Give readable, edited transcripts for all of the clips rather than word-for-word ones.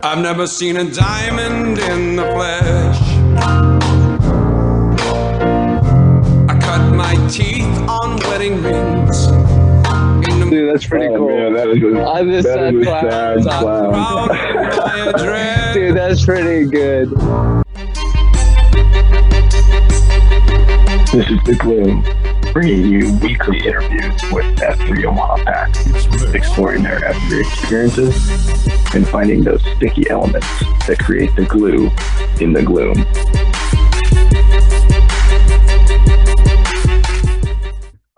I've never seen a diamond in the flesh. I cut my teeth on wedding rings. Dude, that's pretty cool. Man, I miss that that is a clown. sad clown. Proud of my address. Dude, that's pretty good. This is The Gloom, bringing you weekly interviews with F3 Omaha Pack, exploring their F3 experiences and finding those sticky elements that create the glue in the gloom.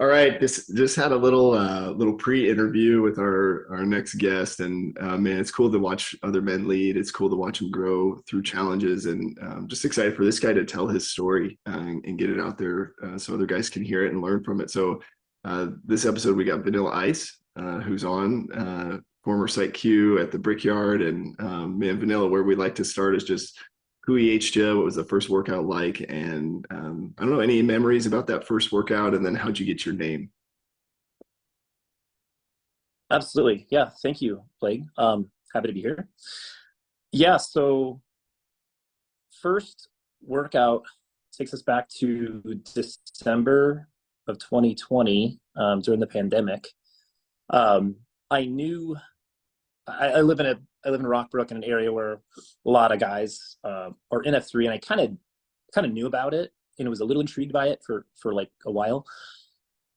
All right, this just had a little pre-interview with our next guest, and man, it's cool to watch other men lead. It's cool to watch them grow through challenges, and just excited for this guy to tell his story and get it out there so other guys can hear it and learn from it. So this episode we got Vanilla Ice, who's on former Site Q at the Brickyard, and man, Vanilla, where we like to start is just who EH'd you, what was the first workout like, and I don't know, any memories about that first workout, and then how'd you get your name? Absolutely. Yeah. Thank you, Plague. Happy to be here. Yeah. So first workout takes us back to December of 2020 during the pandemic. I knew I live in Rockbrook, in an area where a lot of guys are in F3, and I kind of knew about it and was a little intrigued by it for like a while,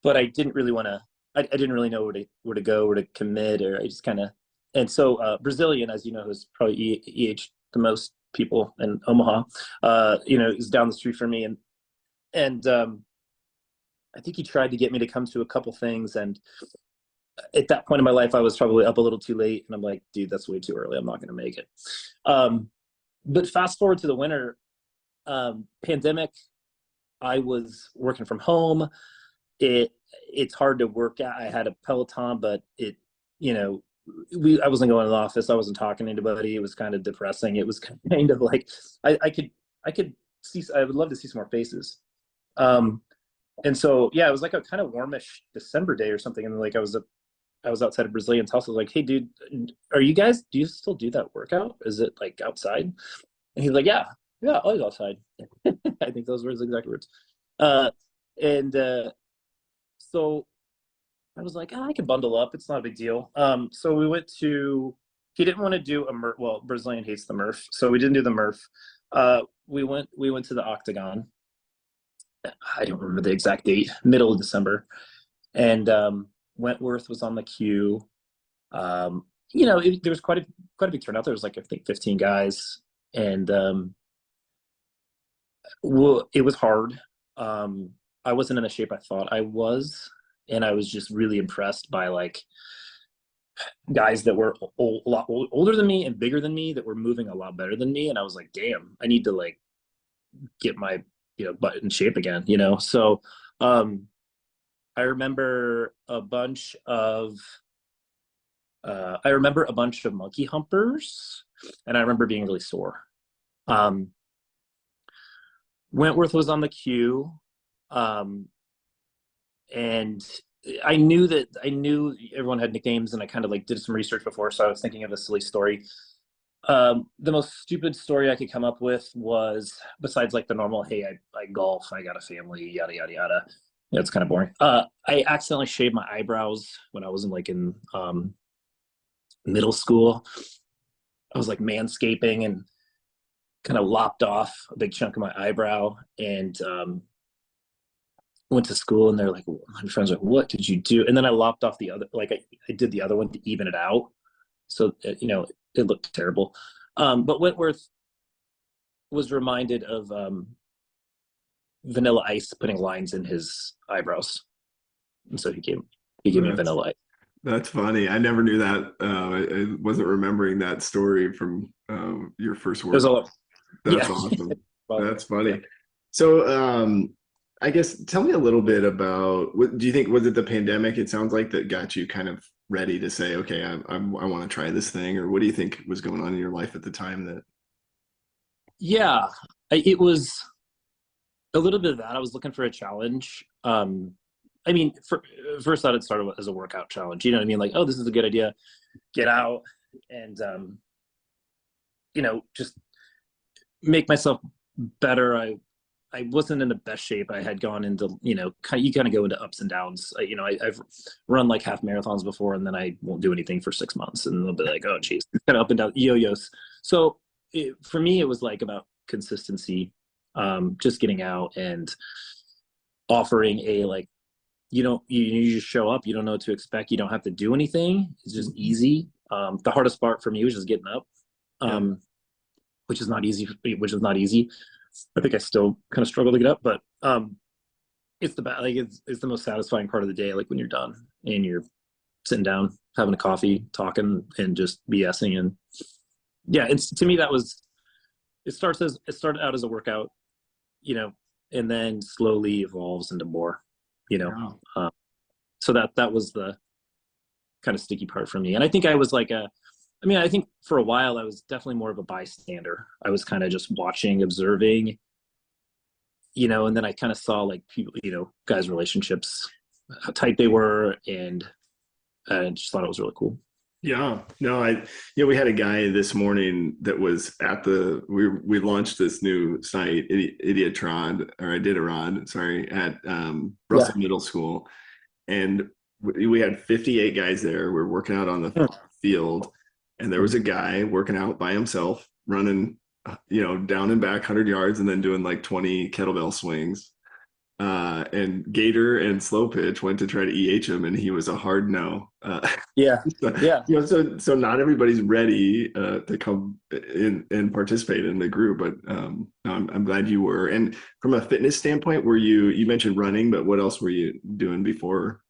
but I didn't really want to. I didn't really know where to go, where to commit, or I just kind of. And so Brazilian, as you know, is probably EH the most people in Omaha. Is down the street from me, and I think he tried to get me to come to a couple things, and at that point in my life, I was probably up a little too late, and I'm like, dude, that's way too early. I'm not going to make it. But fast forward to the winter, pandemic, I was working from home. It's hard to work out. I had a Peloton, but I wasn't going to the office. I wasn't talking to anybody. It was kind of depressing. It was kind of like, I could see, I would love to see some more faces. And so, yeah, it was like a kind of warmish December day or something. And like, I was outside of Brazilian's house. I was like, hey, dude, do you still do that workout? Is it like outside? And he's like, yeah, always outside. I think those were his exact words. So I was like, I can bundle up. It's not a big deal. So we went he didn't want to do a Murph. Well, Brazilian hates the Murph. So we didn't do the Murph. We went to the Octagon. I don't remember the exact date, middle of December. And Wentworth was on the queue. There was quite a big turnout. There was like, I think 15 guys. And it was hard. I wasn't in the shape I thought I was. And I was just really impressed by like guys that were a lot older than me and bigger than me that were moving a lot better than me. And I was like, damn, I need to like get my butt in shape again, So I remember a bunch of monkey humpers, and I remember being really sore. Wentworth was on the queue, and I knew everyone had nicknames, and I kind of like did some research before, so I was thinking of a silly story. The most stupid story I could come up with was, besides like the normal, hey, I golf, I got a family, yada yada yada. It's kind of boring. I accidentally shaved my eyebrows when I was in middle school. I was like manscaping and kind of lopped off a big chunk of my eyebrow, and went to school, and they're like, my friends were like, what did you do? And then I lopped off the other, like I did the other one to even it out. So, it looked terrible. But Wentworth was reminded of Vanilla Ice putting lines in his eyebrows, and so he gave me Vanilla Ice. That's funny. I never knew that. I wasn't remembering that story from your first work. That's awesome. That's funny. Yeah. So I guess tell me a little bit about, what do you think, was it the pandemic, it sounds like, that got you kind of ready to say, okay, I want to try this thing? Or what do you think was going on in your life at the time that? Yeah, it was a little bit of that. I was looking for a challenge. First thought it started as a workout challenge. You know what I mean? Like, oh, this is a good idea. Get out and just make myself better. I wasn't in the best shape. I had gone into, you kind of go into ups and downs. I've run like half marathons before, and then I won't do anything for 6 months, and they'll be like, oh, geez, kind of up and down, yo-yos. So for me, it was like about consistency, just getting out and offering you just show up. You don't know what to expect. You don't have to do anything. It's just easy. The hardest part for me was just getting up, which is not easy. I think I still kind of struggle to get up, but it's the most satisfying part of the day. Like when you're done and you're sitting down, having a coffee, talking, and just BSing. And yeah, to me it started out as a workout, and then slowly evolves into more, so that was the kind of sticky part for me. And I think I was I think for a while I was definitely more of a bystander. I was kind of just watching, observing, and then I kind of saw like people, guys' relationships, how tight they were, and I just thought it was really cool. Yeah, no, we had a guy this morning that was at we launched this new site, Iditarod, at Russell Middle School. And we had 58 guys there. We're working out on the field. And there was a guy working out by himself, running, down and back 100 yards and then doing like 20 kettlebell swings. And Gator and Slow Pitch went to try to EH him, and he was a hard no. So not everybody's ready to come in and participate in the group, but I'm glad you were. And from a fitness standpoint, you mentioned running, but what else were you doing before?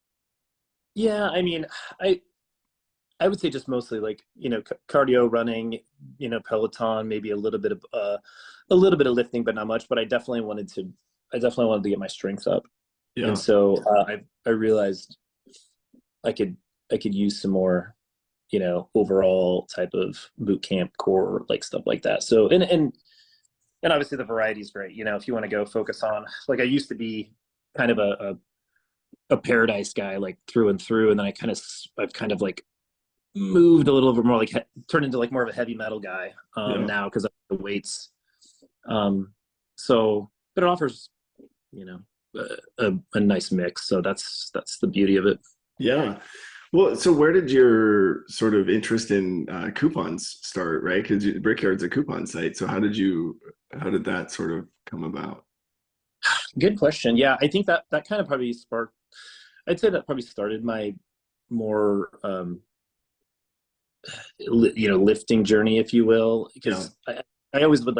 Yeah, I mean, I would say just mostly cardio, running, Peloton, maybe a little bit of lifting, but not much. But I definitely wanted to get my strength up. Yeah. And so I realized I could use some more, overall type of boot camp core, like stuff like that. So, and obviously the variety is great. If you want to go focus on, I used to be kind of a Paradise guy, like through and through. And then I've kind of moved a little bit more, turned into more of a heavy metal guy now because of the weights. So, but it offers, a nice mix. So that's the beauty of it. Yeah. Well, so where did your sort of interest in coupons start, right? Because Brickyard's a coupon site. So how did that sort of come about? Good question. Yeah, I think that kind of probably I'd say that probably started my more, lifting journey, if you will, because I always would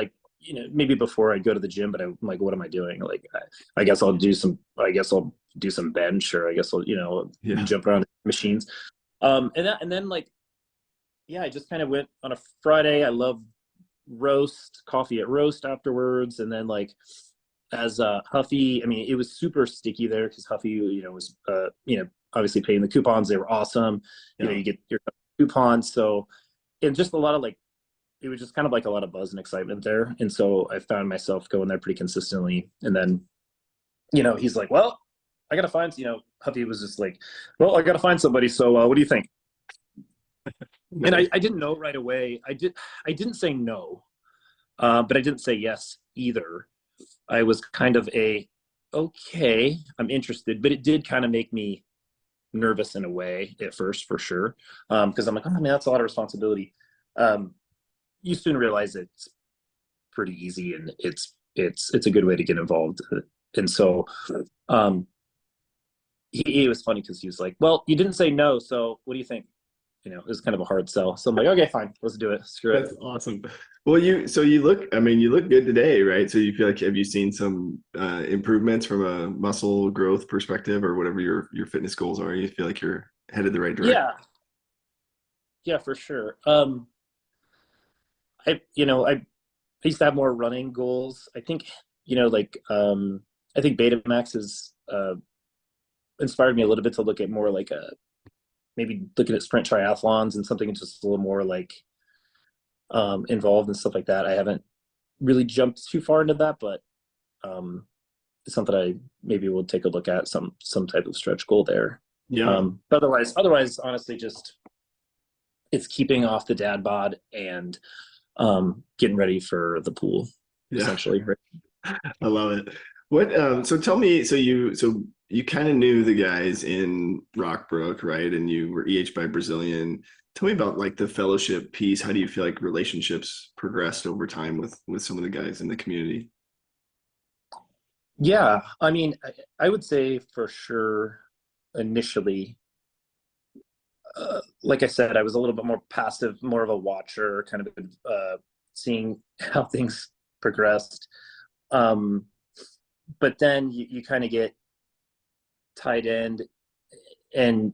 maybe before I'd go to the gym, but I'm like, what am I doing? I guess I'll do some bench, or I guess I'll, jump around machines. And then I just kind of went on a Friday. I love coffee at Roast afterwards. And then as Huffy, I mean, it was super sticky there because Huffy, was, obviously paying the coupons. They were awesome. You get your coupons. So, and just a lot of it was just kind of a lot of buzz and excitement there. And so I found myself going there pretty consistently. And then, he's like, well, I got to find, Huffy was just like, well, I got to find somebody. So what do you think? And I didn't know right away. I didn't say no, but I didn't say yes either. I was kind of okay, I'm interested, but it did kind of make me nervous in a way at first, for sure. Because I'm like, oh man, that's a lot of responsibility. You soon realize it's pretty easy, and it's a good way to get involved. And so he was funny because he was like, well, you didn't say no, so what do you think? It was kind of a hard sell. So I'm like, okay, fine, let's do it. Screw it. That's awesome. Well, you look good today, right? So you feel like, have you seen some improvements from a muscle growth perspective, or whatever your fitness goals are? You feel like you're headed the right direction? Yeah, for sure. I used to have more running goals. I think, I think Betamax has inspired me a little bit to look at more maybe looking at sprint triathlons and something just a little more involved and stuff like that. I haven't really jumped too far into that, but it's something I maybe will take a look at, some type of stretch goal there. Yeah. But otherwise, honestly, just it's keeping off the dad bod and getting ready for the pool, essentially. Right? I love it. What so tell me, so you kind of knew the guys in Rockbrook, right? And you were by Brazilian. Tell me about like the fellowship piece. How do you feel like relationships progressed over time with some of the guys in the community? Yeah, I mean, I would say for sure initially, like I said, I was a little bit more passive, more of a watcher, kind of seeing how things progressed. But then you kind of get tight end and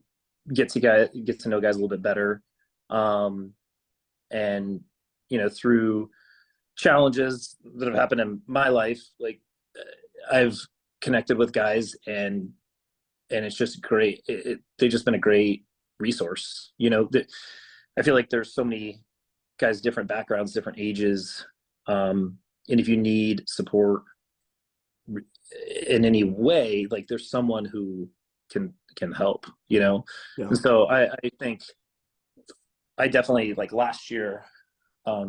get to know guys a little bit better. And, you know, through challenges that have happened in my life, like I've connected with guys and it's just great. They've just been a great resource. You know, I feel like there's so many guys, different backgrounds, different ages. And if you need support in any way, like there's someone who can help, you know? Yeah. And so I think I definitely, like last year, I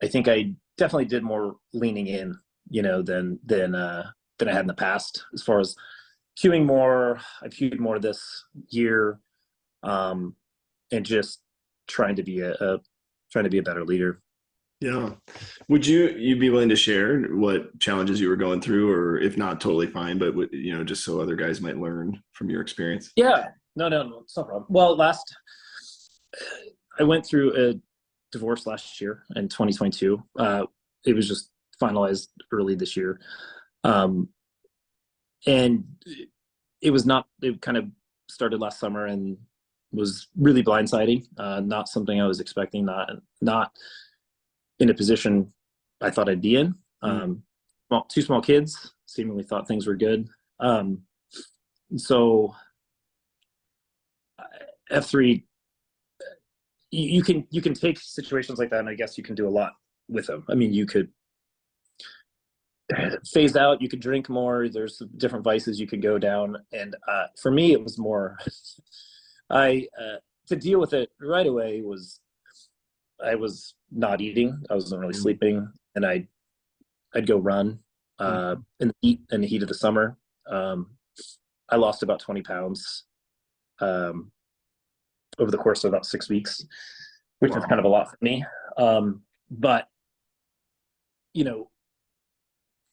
think I definitely did more leaning in, you know, than I had in the past, as far as queuing more. I've queued more this year, and just trying to be a better leader. Yeah. Would you be willing to share what challenges you were going through, or if not, totally fine, but you know, just so other guys might learn from your experience? Yeah. No, it's no problem. Well, I went through a divorce last year in 2022. It was just finalized early this year. And it kind of started last summer and was really blindsiding. Not something I was expecting, not in a position I thought I'd be in. Two small kids, seemingly thought things were good. So F3, you can take situations like that, and I guess you can do a lot with them. I mean, you could phase out, you could drink more, there's different vices you could go down. And for me, it was more, to deal with it right away I was not eating, I wasn't really sleeping, and I'd go run in the heat of the summer. I lost about 20 pounds over the course of about 6 weeks, which is kind of a lot for me. But, you know,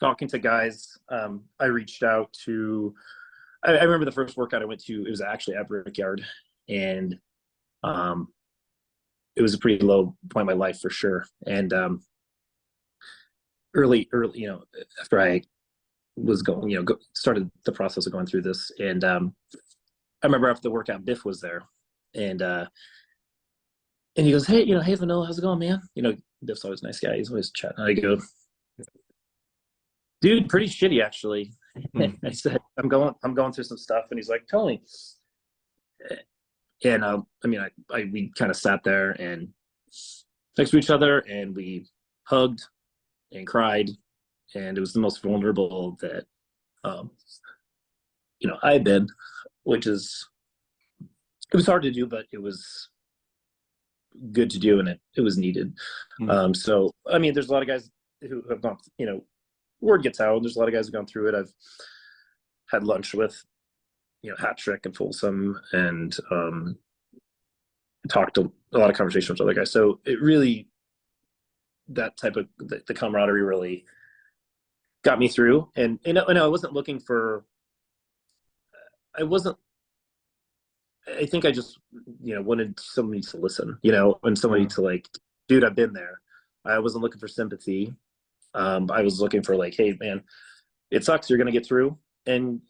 talking to guys, I reached out to, I remember the first workout I went to, it was actually at Brickyard, and it was a pretty low point in my life for sure. And early, you know, after I was going, you know, started the process of going through this, and I remember after the workout, Biff was there, and he goes, hey, you know, hey Vanilla, how's it going, man? You know, Biff's always a nice guy. He's always chatting. I go, dude, pretty shitty actually. I said, I'm going through some stuff, and he's like, tell me. And I mean, we kind of sat there and next to each other, and we hugged and cried, and it was the most vulnerable that you know, I've been, which is, it was hard to do, but it was good to do, and it was needed. So I mean, there's a lot of guys who have gone, you know, word gets out, and there's a lot of guys who've gone through it. I've had lunch with, you know, Hat Trick and Folsom, and talked a lot of conversations with other guys. So it really, that type of the camaraderie really got me through. And you know, I wasn't looking for, I think I just, you know, wanted somebody to listen, you know, and somebody to like, dude, I've been there. I wasn't looking for sympathy. I was looking for like, hey man, it sucks, you're going to get through. And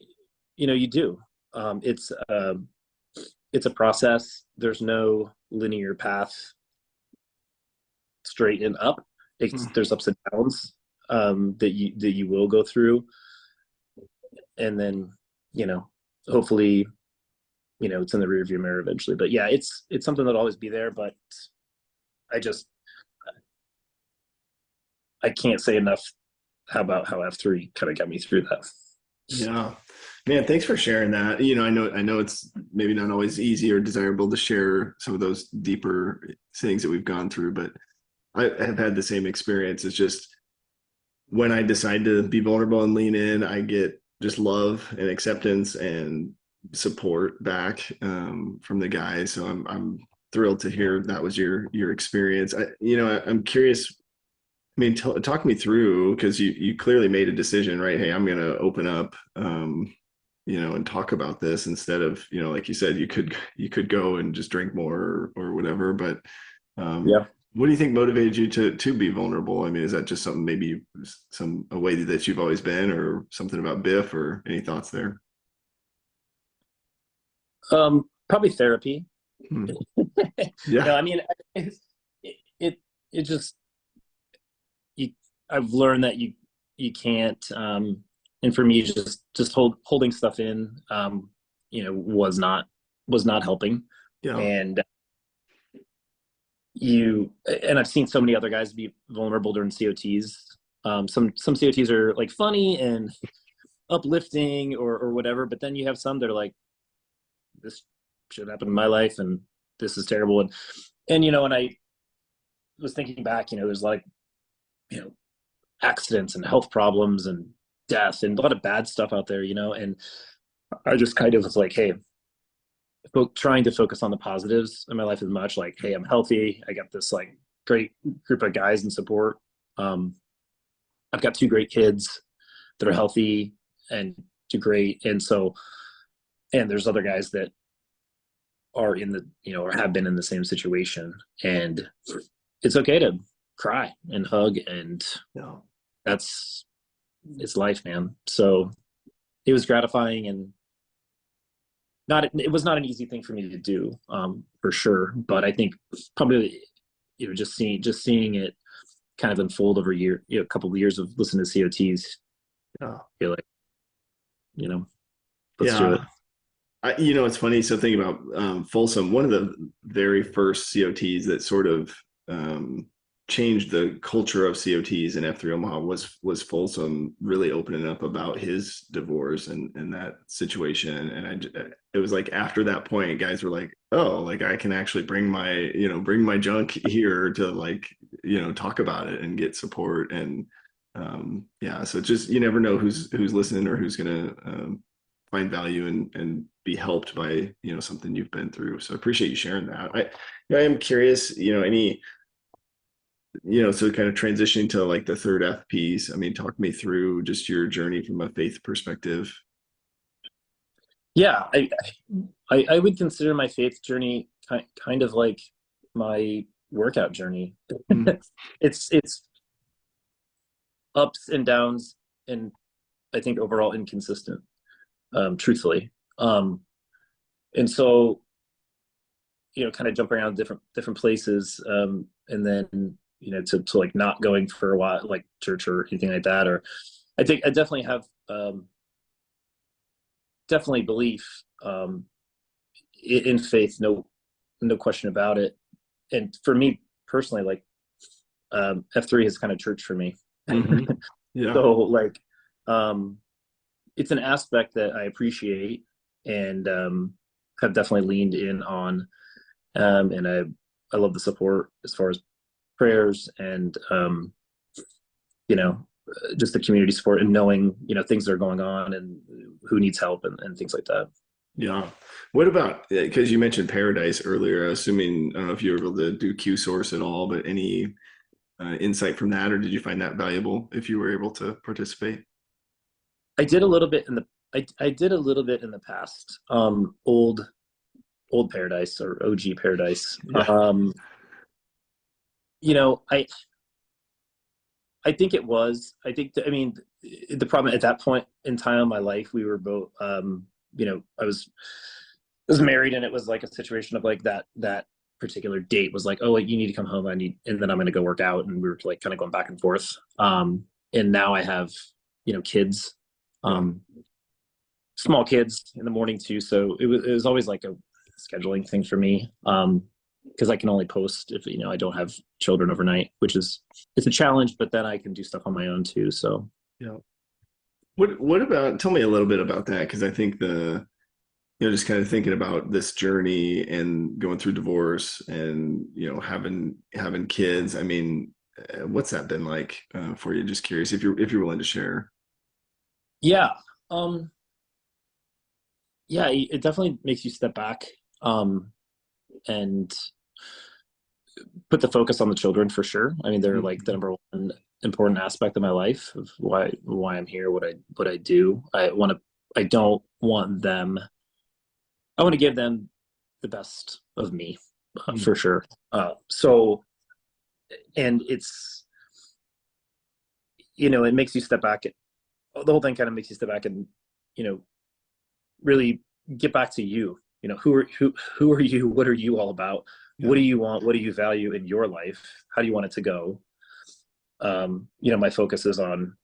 you know, you do. It's a process. There's no linear path straight and up. There's ups and downs that you will go through, and then, you know, hopefully, you know, it's in the rearview mirror eventually. But yeah, it's something that'll always be there. But I can't say enough about how F3 kind of got me through that. Yeah. Man, thanks for sharing that. I know it's maybe not always easy or desirable to share some of those deeper things that we've gone through, but I have had the same experience. It's just when I decide to be vulnerable and lean in, I get just love and acceptance and support back from the guys. So I'm thrilled to hear that was your experience. I'm curious. I mean, talk me through, because you clearly made a decision, right? Hey, I'm going to open up, and talk about this instead of, like you said, you could go and just drink more or whatever. But Yeah. what do you think motivated you to be vulnerable? I mean, is that just something, maybe a way that you've always been, or something about Biff, or any thoughts there? Probably therapy. Yeah. No, I mean, it just, I've learned that you can't, and for me, just holding stuff in, was not helping. Yeah. And I've seen so many other guys be vulnerable during COTs. Some COTs are like funny and uplifting or whatever, but then you have some that are like, this should happen in my life and this is terrible. And I was thinking back, there's like, accidents and health problems and death and a lot of bad stuff out there, and I just kind of was like, hey, trying to focus on the positives in my life as much, like, hey, I'm healthy. I got this like great group of guys and support. I've got 2 great kids that are healthy and do great. And there's other guys that are in the, or have been in the same situation, and it's okay to cry and hug, and it's life, man. So it was gratifying, and it was not an easy thing for me to do, for sure. But I think probably, just seeing it kind of unfold over a couple of years of listening to COTs, you're like, let's do it. It's funny. So thinking about Folsom, one of the very first COTs that sort of changed the culture of COTs in F3 Omaha was Folsom really opening up about his divorce and that situation. And it was like, after that point, guys were like, oh, like I can actually bring my junk here to like, talk about it and get support. And so just, you never know who's listening or who's going to find value and be helped by, something you've been through. So I appreciate you sharing that. I am curious, any, so kind of transitioning to like the third F piece. I mean, talk me through just your journey from a faith perspective. Yeah, I would consider my faith journey kind of like my workout journey. It's ups and downs, and I think overall inconsistent, truthfully. And so, kind of jump around different places, and then, to like not going for a while, like church or anything like that. Or I think I definitely have, definitely belief, in faith, no question about it. And for me personally, like, F3 is kind of church for me. Mm-hmm. Yeah. So like, it's an aspect that I appreciate and have definitely leaned in on, and I love the support as far as prayers and just the community support and knowing things that are going on and who needs help and things like that. Yeah. What about, because you mentioned Paradise earlier, assuming, I don't know if you were able to do Q Source at all, but any insight from that, or did you find that valuable if you were able to participate? I did a little bit in the past, old Paradise or OG Paradise. Yeah. I think it was. The problem at that point in time in my life, we were both, I was married, and it was like a situation of like that particular date was like, oh, like, you need to come home. And then I'm going to go work out. And we were like kind of going back and forth. And now I have, kids, small kids in the morning too. So it was always like a scheduling thing for me. Because I can only post if I don't have children overnight, it's a challenge, but then I can do stuff on my own too. So yeah. What about, tell me a little bit about that, because I think just kind of thinking about this journey and going through divorce and, having kids. I mean, what's that been like for you? Just curious if you're willing to share. Yeah. Um, yeah, it definitely makes you step back, and put the focus on the children for sure. I mean, they're like the number one important aspect of my life of why I'm here, what I do. I don't want them, I want to give them the best of me, for sure. So, and it's, it makes you step back. The whole thing kind of makes you step back and, really get back to you. Who are you? What are you all about? Yeah. What do you want? What do you value in your life? How do you want it to go? My focus is on,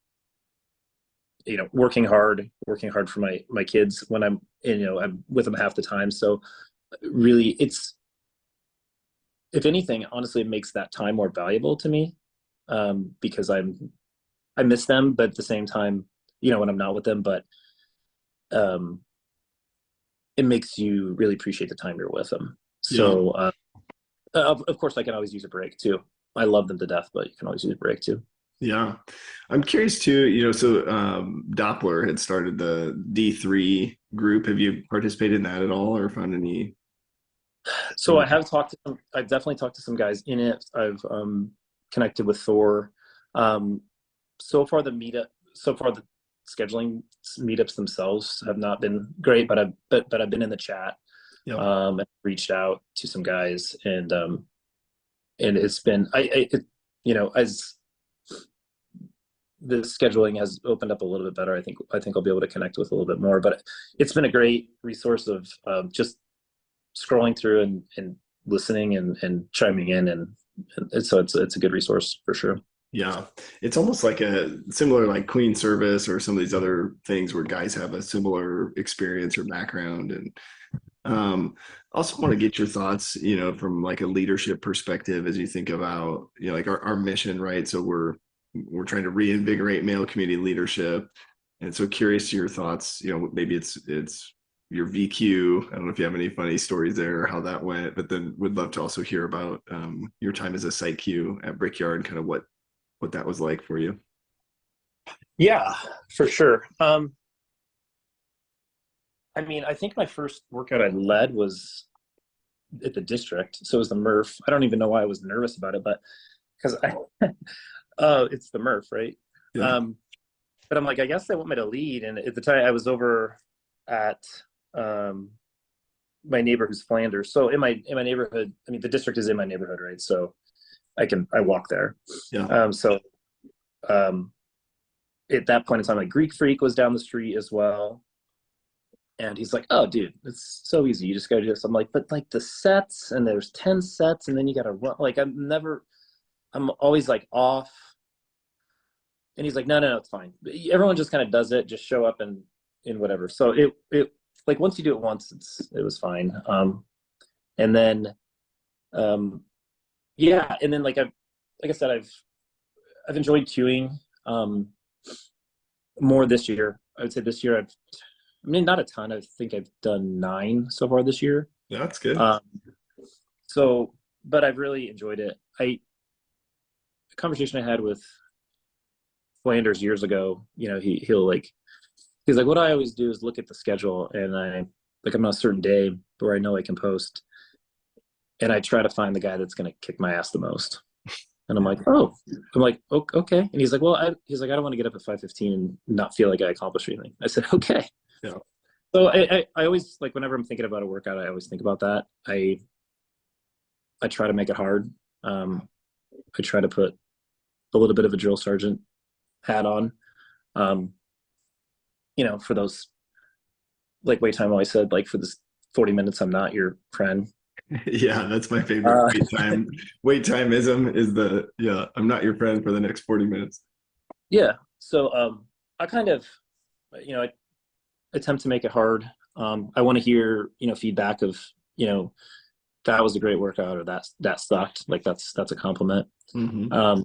working hard for my kids when I'm with them half the time. So really if anything, honestly, it makes that time more valuable to me, because I miss them, but at the same time, when I'm not with them, but, it makes you really appreciate the time you're with them. So, of course I can always use a break too. I love them to death, but you can always use a break too. Yeah. I'm curious too, so Doppler had started the D3 group. Have you participated in that at all or found any? So I've definitely talked to some guys in it. I've connected with Thor. So far the scheduling meetups themselves have not been great, but I've been in the chat. Yep. And reached out to some guys, and it's been as the scheduling has opened up a little bit better, I think I'll be able to connect with a little bit more. But it's been a great resource of just scrolling through and listening and chiming in, and so it's a good resource for sure. Yeah, it's almost like a similar like Queen Service or some of these other things where guys have a similar experience or background. And also want to get your thoughts, from like a leadership perspective as you think about, like our mission, right? So we're trying to reinvigorate male community leadership. And so curious to your thoughts, maybe it's your VQ. I don't know if you have any funny stories there or how that went, but then would love to also hear about your time as a site Q at Brickyard, kind of what that was like for you. Yeah, for sure. I mean, I think my first workout I led was at the district. So it was the Murph. I don't even know why I was nervous about it, but because it's the Murph, right? Yeah. But I'm like, I guess they want me to lead. And at the time I was over at my neighborhood's Flanders. So in my neighborhood, I mean, the district is in my neighborhood, right? So I walk there. Yeah. At that point in time, like Greek Freak was down the street as well. And he's like, oh, dude, it's so easy. You just got to do this. I'm like, but like the sets, and there's 10 sets, and then you got to run. Like, I'm always like off. And he's like, no, it's fine. Everyone just kind of does it. Just show up and whatever. So it like once you do it once, it was fine. And then, yeah. And then like I said, I've enjoyed queuing more this year. I would say this year not a ton. I think I've done 9 so far this year. Yeah, that's good. But I've really enjoyed it. The conversation I had with Flanders years ago, he's like, what I always do is look at the schedule, and I'm on a certain day where I know I can post, and I try to find the guy that's going to kick my ass the most. And I'm like, okay. And he's like, I don't want to get up at 5:15 and not feel like I accomplished anything. I said, okay. Yeah. So I always, like, whenever I'm thinking about a workout, I always think about that. I try to make it hard. I try to put a little bit of a drill sergeant hat on. For those, like wait time always said, like for this 40 minutes, I'm not your friend. Yeah, that's my favorite wait time. Wait timeism is I'm not your friend for the next 40 minutes. Yeah. So I kind of, I attempt to make it hard. I want to hear, feedback of, that was a great workout, or that sucked. Like that's a compliment. Mm-hmm.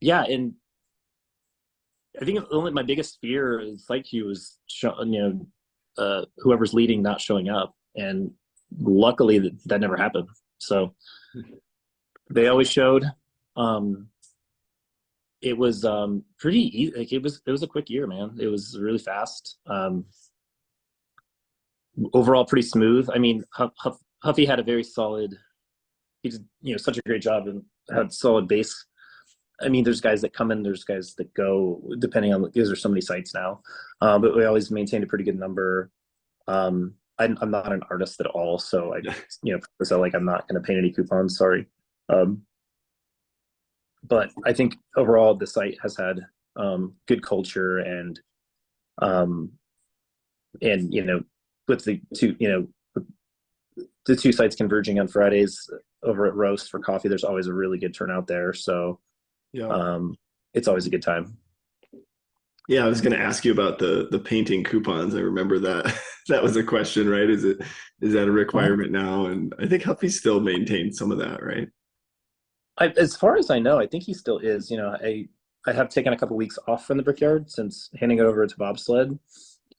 Yeah. And I think only my biggest fear is like you was, whoever's leading not showing up, and luckily that never happened. So they always showed. It was pretty easy. Like it was a quick year, man. It was really fast. Overall, pretty smooth. I mean, Huffy had a very solid. He did such a great job and had solid base. I mean, there's guys that come in, there's guys that go, depending on, because there's so many sites now. But we always maintained a pretty good number. I'm not an artist at all, so I'm not going to paint any coupons. Sorry. But I think overall the site has had good culture, and with the two sites converging on Fridays over at Roast for coffee, there's always a really good turnout there. So it's always a good time. Yeah, I was going to ask you about the painting coupons. I remember that that was a question, right? Is that a requirement now? And I think Huffy still maintains some of that, right? As far as I know, I think he still is. I have taken a couple weeks off from the Brickyard since handing it over to Bobsled,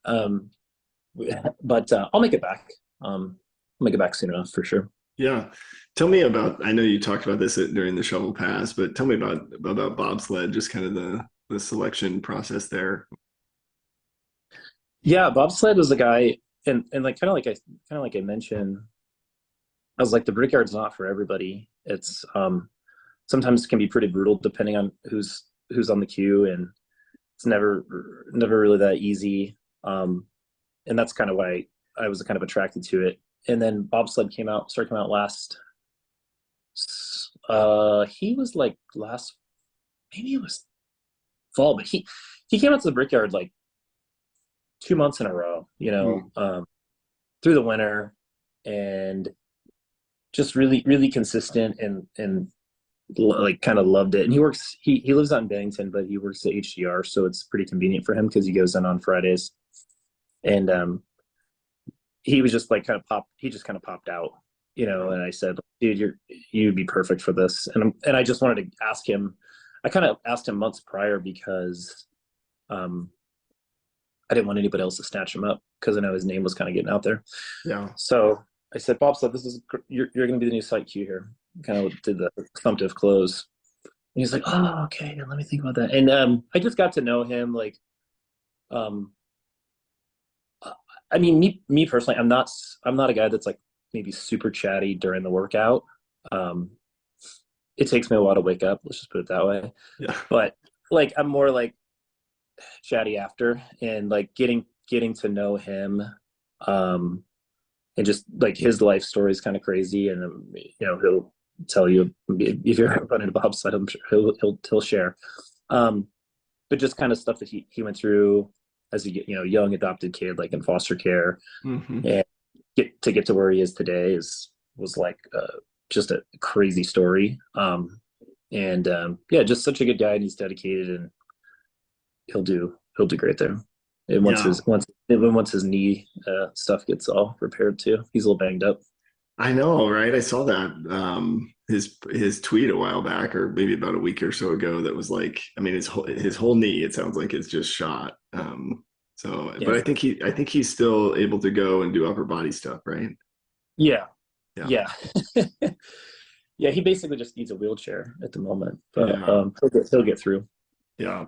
but I'll make it back. I'll make it back soon enough for sure. Yeah, tell me about. I know you talked about this during the Shovel Pass, but tell me about Bobsled. Just kind of the selection process there. Yeah, Bobsled was a guy, and like kind of like I mentioned, I was like, the Brickyard's not for everybody. It's sometimes it can be pretty brutal depending on who's on the queue, and it's never really that easy. And that's kind of why I was kind of attracted to it. And then Bobsled started coming out last. He was like last, maybe it was fall, but he came out to the Brickyard like 2 months in a row, through the winter, and just really, really consistent and like kind of loved it. And he lives out in Bennington, but he works at HDR, so it's pretty convenient for him because he goes in on Fridays. And he was just like he just kind of popped out, and I said, dude, you'd be perfect for this. And I just wanted to ask him. I kind of asked him months prior because I didn't want anybody else to snatch him up because I know his name was kind of getting out there. Yeah. So I said, Bob said, you're going to be the new site Q here. Kind of did the assumptive close. And he's like, oh, okay, let me think about that. And I just got to know him. Like, I mean, me personally, I'm not a guy that's like maybe super chatty during the workout. It takes me a while to wake up. Let's just put it that way. Yeah. But like, I'm more like chatty after, and like getting to know him. And just like his life story is kind of crazy, and he'll tell you if you're ever running a bobsled, I'm sure he'll share. But just kind of stuff that he went through as a young adopted kid, like in foster care, and get to where he is today was like just a crazy story. Just such a good guy, and he's dedicated, and he'll do great there. And once his knee stuff gets all repaired too, he's a little banged up. I know, right? I saw that his tweet a while back, or maybe about a week or so ago. That was like, I mean, his whole knee. It sounds like it's just shot. But I think he's still able to go and do upper body stuff, right? Yeah. Yeah. He basically just needs a wheelchair at the moment, but he'll get through. Yeah.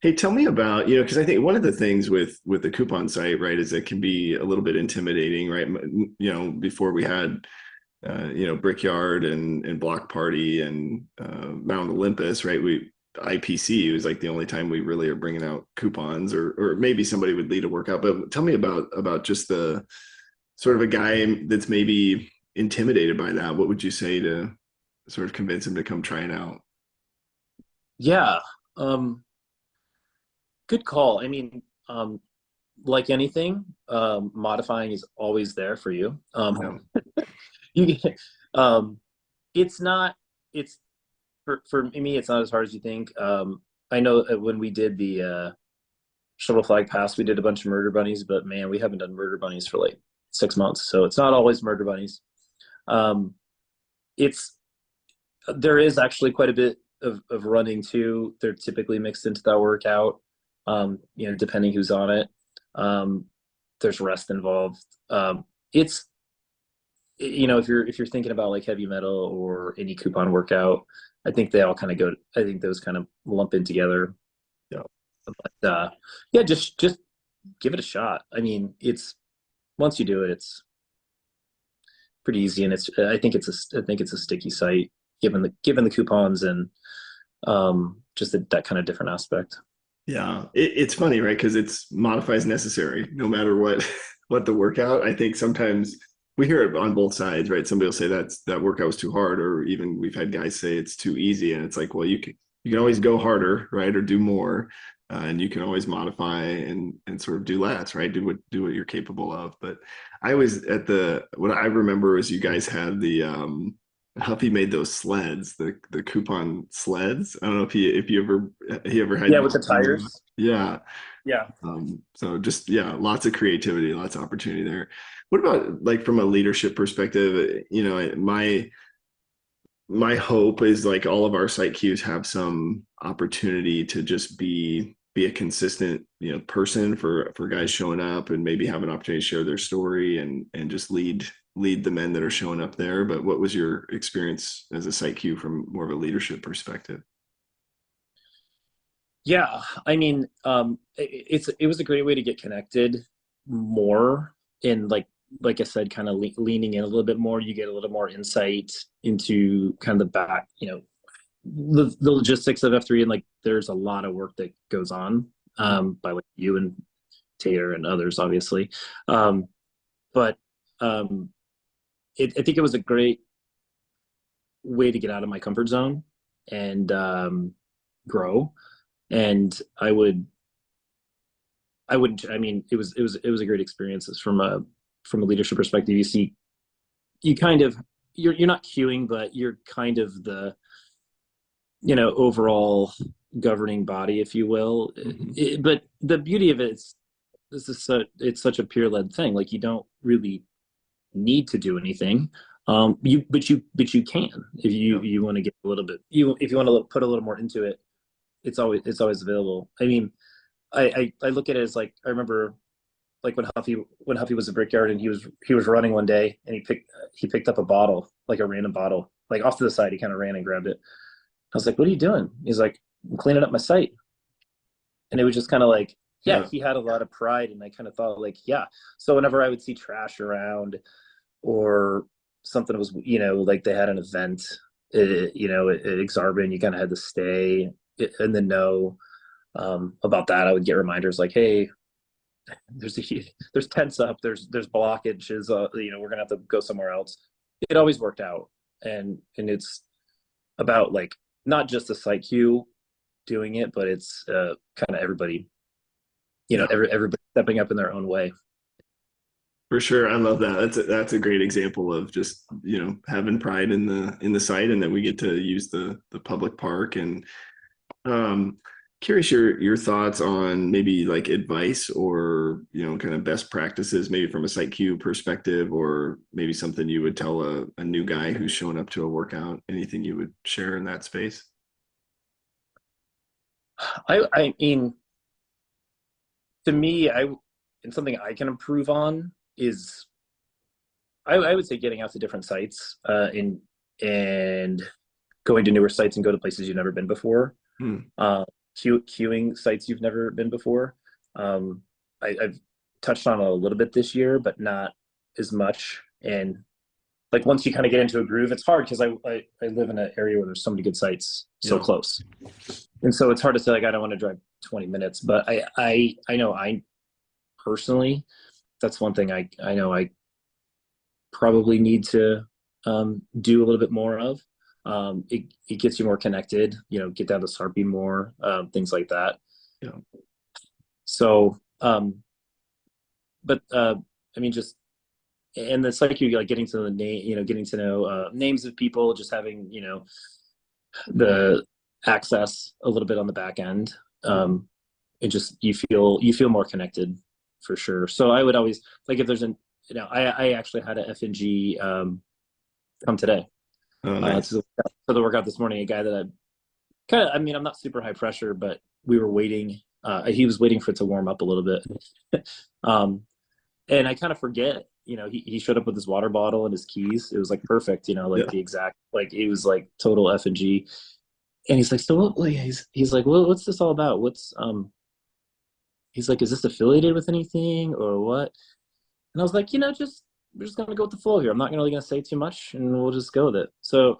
Hey, tell me about, because I think one of the things with the coupon site, right, is it can be a little bit intimidating, right? Before we had, Brickyard and Block Party and Mount Olympus, right? IPC was like the only time we really are bringing out coupons, or maybe somebody would lead a workout. But tell me about just the sort of a guy that's maybe intimidated by that. What would you say to sort of convince him to come try it out? Yeah. Good call. I mean, like anything, modifying is always there for you. For me, it's not as hard as you think. I know when we did the Shovel Flag Pass, we did a bunch of murder bunnies, but man, we haven't done murder bunnies for like 6 months. So it's not always murder bunnies. There is actually quite a bit of running too. They're typically mixed into that workout. depending who's on it. There's rest involved. It's, if you're thinking about like heavy metal or any coupon workout, I think they all kind of go, I think those kind of lump in together. But yeah, just give it a shot. I mean, once you do it, it's pretty easy, and I think it's a sticky site given the coupons and just that kind of different aspect. Yeah, it's funny, right? Because it's modify as necessary, no matter what the workout. I think sometimes we hear it on both sides, right? Somebody will say that workout was too hard, or even we've had guys say it's too easy, and it's like, well, you can always go harder, right, or do more, and you can always modify and sort of do less, right? Do what you're capable of. But I always what I remember is you guys had the Huffy made those sleds, the coupon sleds. I don't know if he ever had. Yeah, with the tires. Yeah. Yeah. So just, lots of creativity, lots of opportunity there. What about like from a leadership perspective? My hope is like all of our site Qs have some opportunity to just be a consistent, person for guys showing up, and maybe have an opportunity to share their story and just lead the men that are showing up there. But what was your experience as a site Q from more of a leadership perspective? Yeah, I mean, it was a great way to get connected more, and like I said, kind of leaning in a little bit more. You get a little more insight into kind of the back, the logistics of F3, and like there's a lot of work that goes on by like you and Tater and others, obviously. But I think it was a great way to get out of my comfort zone and grow. And I mean, it was a great experience. From a leadership perspective. You're not queuing, but you're kind of the, overall governing body, if you will. Mm-hmm. But the beauty of it is it's such a peer-led thing. Like, you don't really need to do anything. But you can, if you want to get a little bit, if you want to put a little more into it, it's always available. I mean, I look at it as like, I remember like when Huffy was a Brickyard, and he was running one day, and he picked up a bottle, like a random bottle, like off to the side. He kind of ran and grabbed it. I was like, "What are you doing?" He's like, "I'm cleaning up my site." And it was just kind of like, yeah, he had a lot of pride, and I kind of thought like, yeah. So whenever I would see trash around or something was, like they had an event, at Exarban, you kind of had to stay in the know about that. I would get reminders like, hey, there's tents up, there's blockages, we're gonna have to go somewhere else. It always worked out, and it's about like not just the site Q doing it, but it's kind of everybody, everybody stepping up in their own way. For sure. I love that. That's a great example of just, having pride in the site, and that we get to use the public park. And curious your thoughts on maybe like advice or, kind of best practices, maybe from a site Q perspective, or maybe something you would tell a new guy who's showing up to a workout. Anything you would share in that space? I mean, to me, and something I can improve on is, I would say getting out to different sites and going to newer sites and go to places you've never been before. Queuing sites you've never been before. I've touched on a little bit this year, but not as much. And like once you kind of get into a groove, it's hard because I live in an area where there's so many good sites so close, and so it's hard to say like I don't want to drive 20 minutes. But I know I personally, that's one thing I know I probably need to do a little bit more of. It gets you more connected, get down to Sarpy more, things like that. Yeah. So, but I mean, just, and it's like you like getting to the name, getting to know names of people, just having, the access a little bit on the back end. It just, you feel more connected for sure. So I would always like, if there's I actually had an FNG come today. Oh, nice. To the workout this morning, a guy that I'm not super high pressure, but we were waiting He was waiting for it to warm up a little bit. And I kind of forget, he showed up with his water bottle and his keys. It was like perfect, like the exact, like it was like total F and G. And he's like, so what, like, he's like, well, what's this all about? He's like, is this affiliated with anything or what? And I was like, we're just going to go with the flow here. I'm not really going to say too much and we'll just go with it. So,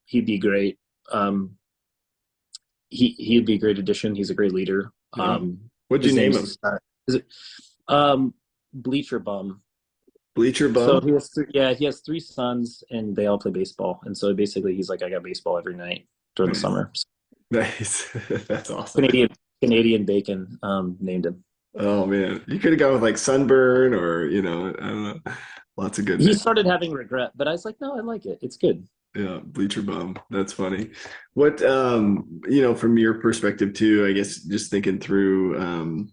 he'd be great. He'd be a great addition. He's a great leader. What'd you name him? Is it Bleacher Bum? Bleacher Bum? So he has 3 sons and they all play baseball. And so basically he's like, I got baseball every night during the summer. So, nice. That's awesome. Canadian Bacon named him. Oh man, you could have gone with like Sunburn or I don't know, lots of good. He started having regret, but I was like, no, I like it. It's good. Yeah, Bleacher Bum. That's funny. What from your perspective too, I guess just thinking through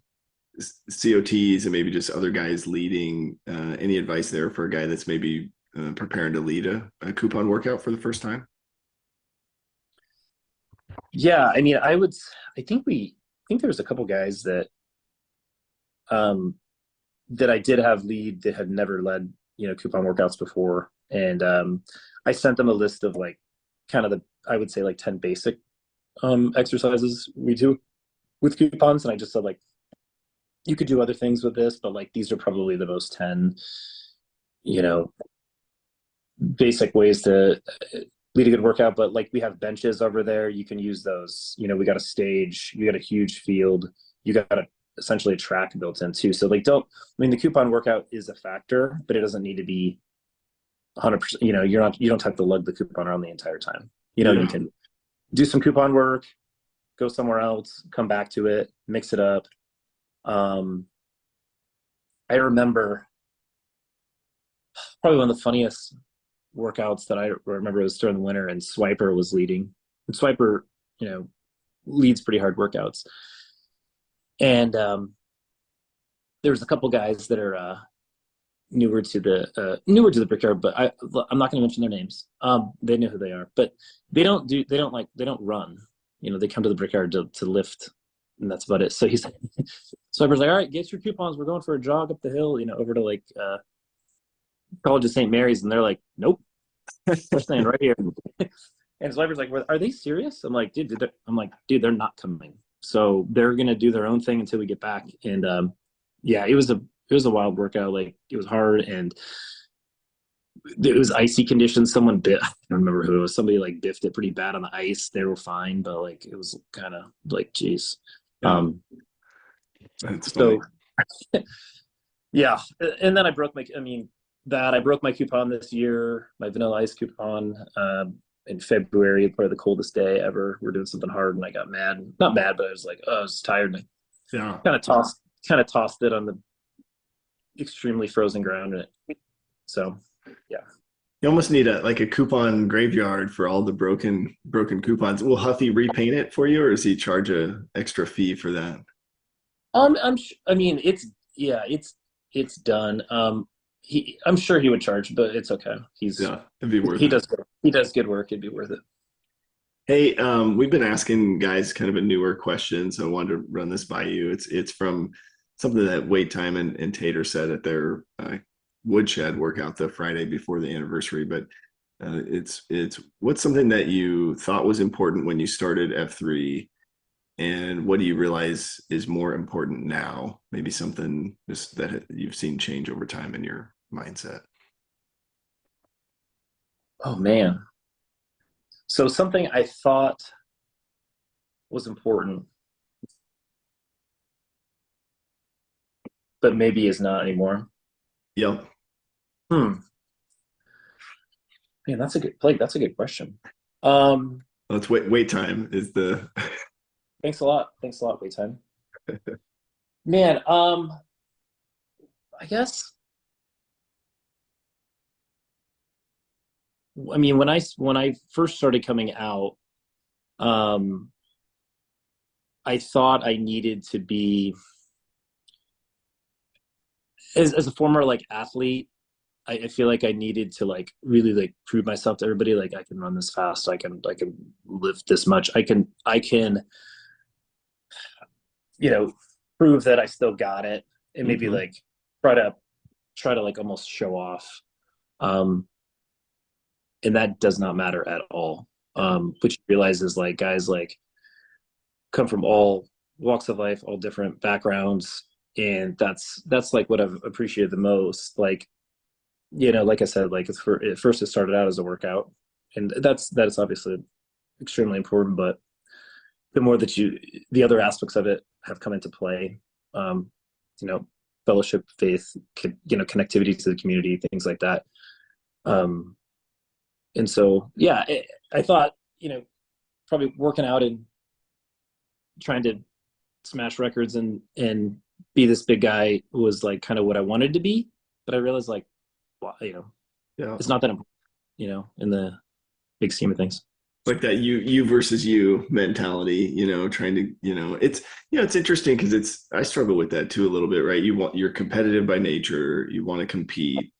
COTs and maybe just other guys leading. Any advice there for a guy that's maybe preparing to lead a coupon workout for the first time? Yeah, I think there was a couple guys that that I did have lead that had never led, coupon workouts before. And I sent them a list of like kind of I would say like 10 basic exercises we do with coupons. And I just said like, you could do other things with this, but like, these are probably the most 10, basic ways to lead a good workout. But like, we have benches over there. You can use those, we got a stage, you got a huge field, you got essentially a track built in too. So like, the coupon workout is a factor, but it doesn't need to be 100%. You don't have to lug the coupon around the entire time. You can do some coupon work, go somewhere else, come back to it, mix it up. I remember probably one of the funniest workouts that I remember was during the winter, and Swiper was leading. And Swiper, leads pretty hard workouts. And there was a couple guys that are newer to the Brickyard, but I'm not going to mention their names. They know who they are, but they don't run. They come to the Brickyard to lift, and that's about it. So so I was like, all right, get your coupons. We're going for a jog up the hill, over to like College of St. Mary's, and they're like, nope, we're staying right here. And so I was like, are they serious? I'm like, dude, they're not coming. So they're gonna do their own thing until we get back. And it was a wild workout. Like, it was hard, and it was icy conditions. Someone bit, I don't remember who it was. Somebody like biffed it pretty bad on the ice. They were fine, but like, it was kind of like, geez. That's funny. So yeah. And then I broke my coupon this year, my vanilla ice coupon, in February, probably the coldest day ever. We're doing something hard, and I got mad. Not mad, but I was like, I was tired. And I kind of tossed it on the extremely frozen ground. So, yeah. You almost need a coupon graveyard for all the broken coupons. Will Huffy repaint it for you, or does he charge a extra fee for that? It's done. I'm sure he would charge, but it's okay. It'd be worth it. He does good work. It'd be worth it. Hey, we've been asking guys kind of a newer question, so I wanted to run this by you. It's from something that Wait Time and Tater said at their Woodshed workout the Friday before the anniversary. But it's what's something that you thought was important when you started F3, and what do you realize is more important now? Maybe something just that you've seen change over time in your mindset. Oh man. So something I thought was important, but maybe is not anymore. Yep. Man, that's a good question. Let's wait time is the. Thanks a lot, Wait Time. Man, I guess. I mean, when I first started coming out, I thought I needed to be, as a former like athlete, I feel like I needed to like really like prove myself to everybody. Like I can run this fast. I can lift this much. I can, you know, prove that I still got it, and maybe like try to like almost show off. And that does not matter at all. Which you realize is like guys like come from all walks of life, all different backgrounds. And that's like what I've appreciated the most. Like, you know, like I said, like at first it started out as a workout, and that's obviously extremely important, but the more that the other aspects of it have come into play, you know, fellowship, faith, you know, connectivity to the community, things like that. And so, yeah, I thought, you know, probably working out and trying to smash records and be this big guy was like kind of what I wanted to be, but I realized like, well, you know, it's not that important, you know, in the big scheme of things. Like that you versus you mentality, you know, trying to, you know, it's interesting because I struggle with that too a little bit, right? You're competitive by nature, you want to compete,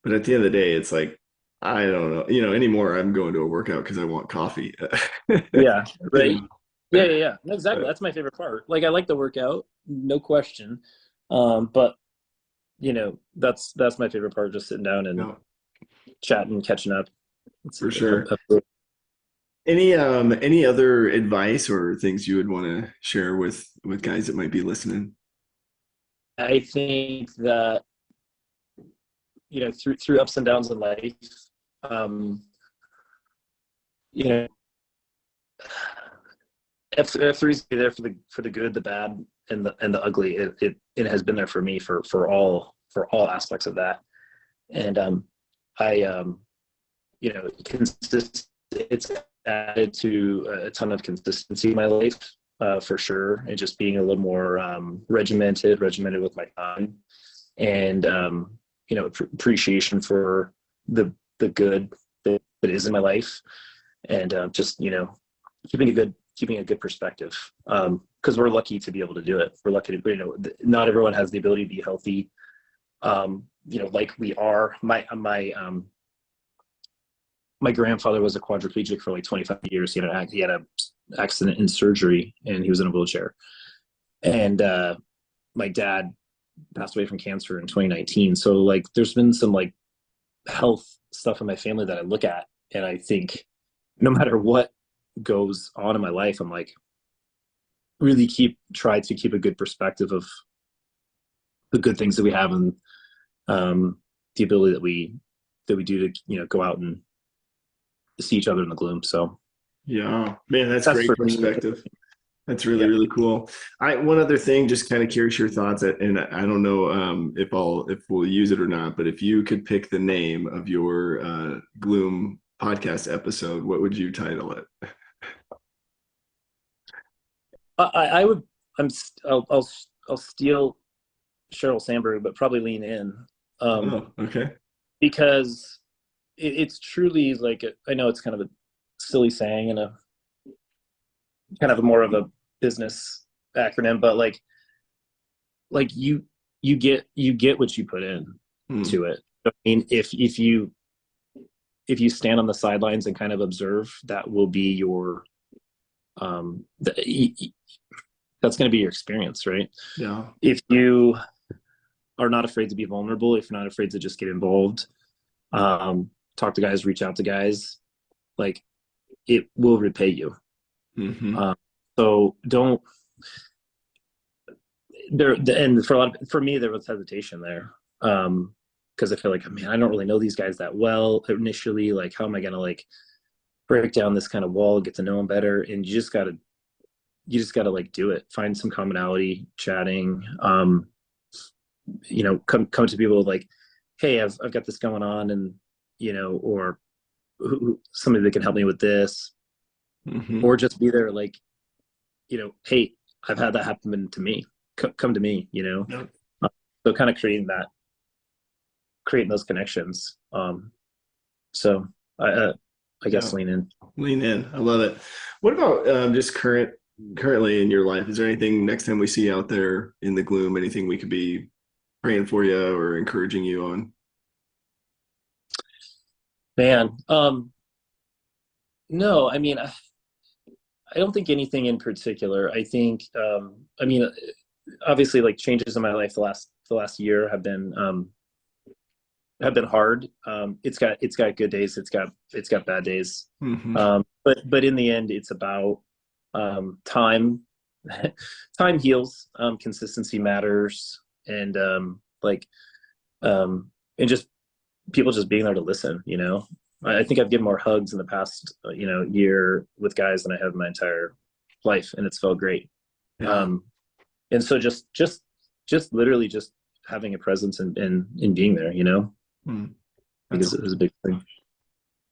but at the end of the day, it's like, I don't know, you know, anymore I'm going to a workout because I want coffee. Yeah, right. Yeah. Exactly. That's my favorite part. Like I like the workout, no question. But you know, that's my favorite part, just sitting down and chatting, catching up. For sure. Any other advice or things you would want to share with guys that might be listening? I think that, you know, through ups and downs in life, you know, F3's be there for the good, the bad, and the ugly. It has been there for me for all aspects of that. And you know, it's added to a ton of consistency in my life, for sure, and just being a little more regimented with my time, and you know, appreciation for the good that is in my life, and just, you know, keeping a good perspective, because we're lucky to be able to do it. We're lucky to, you know, not everyone has the ability to be healthy, you know, like we are. My grandfather was a quadriplegic for like 25 years. He had a accident and surgery, and he was in a wheelchair. And my dad passed away from cancer in 2019. So like, there's been some like health stuff in my family that I look at, and I think no matter what goes on in my life, I'm like, really try to keep a good perspective of the good things that we have, and the ability that we do to, you know, go out and see each other in the gloom. So yeah, man, that's great perspective. That's really cool. One other thing, just kind of curious your thoughts, and I don't know if we'll use it or not, but if you could pick the name of your Gloom podcast episode, what would you title it? I'll steal Sheryl Sandberg, but probably Lean In. Okay. Because it's truly like, I know it's kind of a silly saying and a kind of more of a business acronym, but like you get what you put in to it. I mean, if you stand on the sidelines and kind of observe, that will be your that's going to be your experience, right? Yeah. If you are not afraid to be vulnerable, if you're not afraid to just get involved, talk to guys, reach out to guys, like, it will repay you. So don't and for me there was hesitation there, because I feel like, man, I don't really know these guys that well initially. Like, how am I gonna like break down this kind of wall, get to know them better? And you just gotta like do it, find some commonality, chatting, you know, come to people like, hey, I've got this going on, and, you know, or somebody that can help me with this, or just be there like, you know, hey, I've had that happen to me, come to me, you know. So kind of creating those connections. So I guess lean in. I love it. What about just currently in your life? Is there anything next time we see you out there in the gloom, anything we could be praying for you or encouraging you on? Man, no, I mean, I don't think anything in particular. I think, I mean, obviously, like changes in my life the last year have been hard. It's got good days. It's got bad days. Mm-hmm. But in the end, it's about time. Time heals. Consistency matters, and and just people just being there to listen. You know, I think I've given more hugs in the past year with guys than I have my entire life, and it's felt great. Yeah. And so just literally just having a presence and being there, you know. I think is a big thing.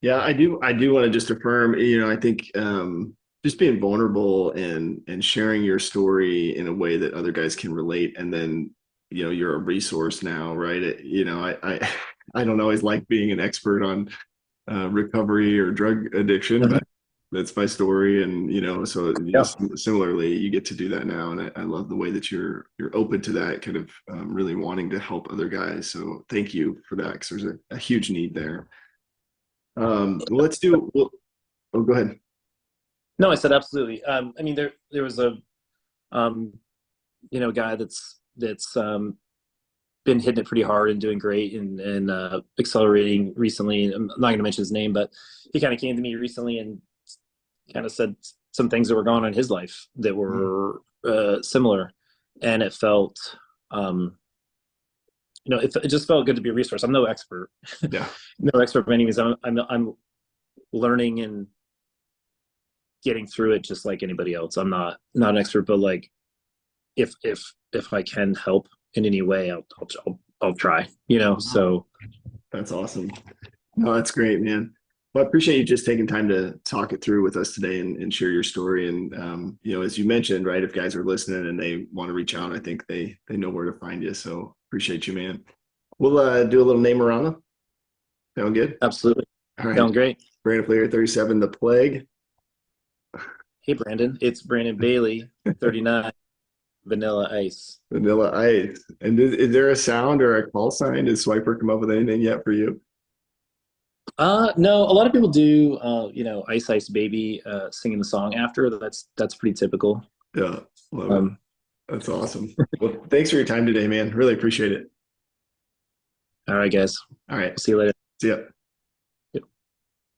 Yeah, I do want to just affirm, I think just being vulnerable and sharing your story in a way that other guys can relate, and then you're a resource now, right? I don't always like being an expert on recovery or drug addiction, but that's my story, and so similarly, you get to do that now, and I love the way that you're open to that, kind of really wanting to help other guys. So thank you for that, because there's a huge need there. Oh, go ahead. No, I said absolutely. I mean, there was a guy that's been hitting it pretty hard and doing great and accelerating recently. I'm not going to mention his name, but he kind of came to me recently and kind of said some things that were going on in his life that were similar, and it felt it just felt good to be a resource. I'm no expert. Yeah. No expert by any means. I'm learning and getting through it just like anybody else. I'm not an expert, but like if I can help in any way, I'll try, so. That's awesome. No, that's great, man. Well, I appreciate you just taking time to talk it through with us today and share your story. And, as you mentioned, right, if guys are listening and they want to reach out, I think they know where to find you. So appreciate you, man. We'll do a little name-a-rana. Sound good? Absolutely. All right. Sound great. Brandon Player, 37, The Plague. Hey, Brandon. It's Brandon Bailey, 39, Vanilla Ice. Vanilla Ice. And is there a sound or a call sign? Did Swiper come up with anything yet for you? No, a lot of people do, Ice Ice Baby, singing the song after. That's pretty typical. Yeah. Love it. That's awesome. Well, thanks for your time today, man. Really appreciate it. All right, guys. All right. See you later. See ya.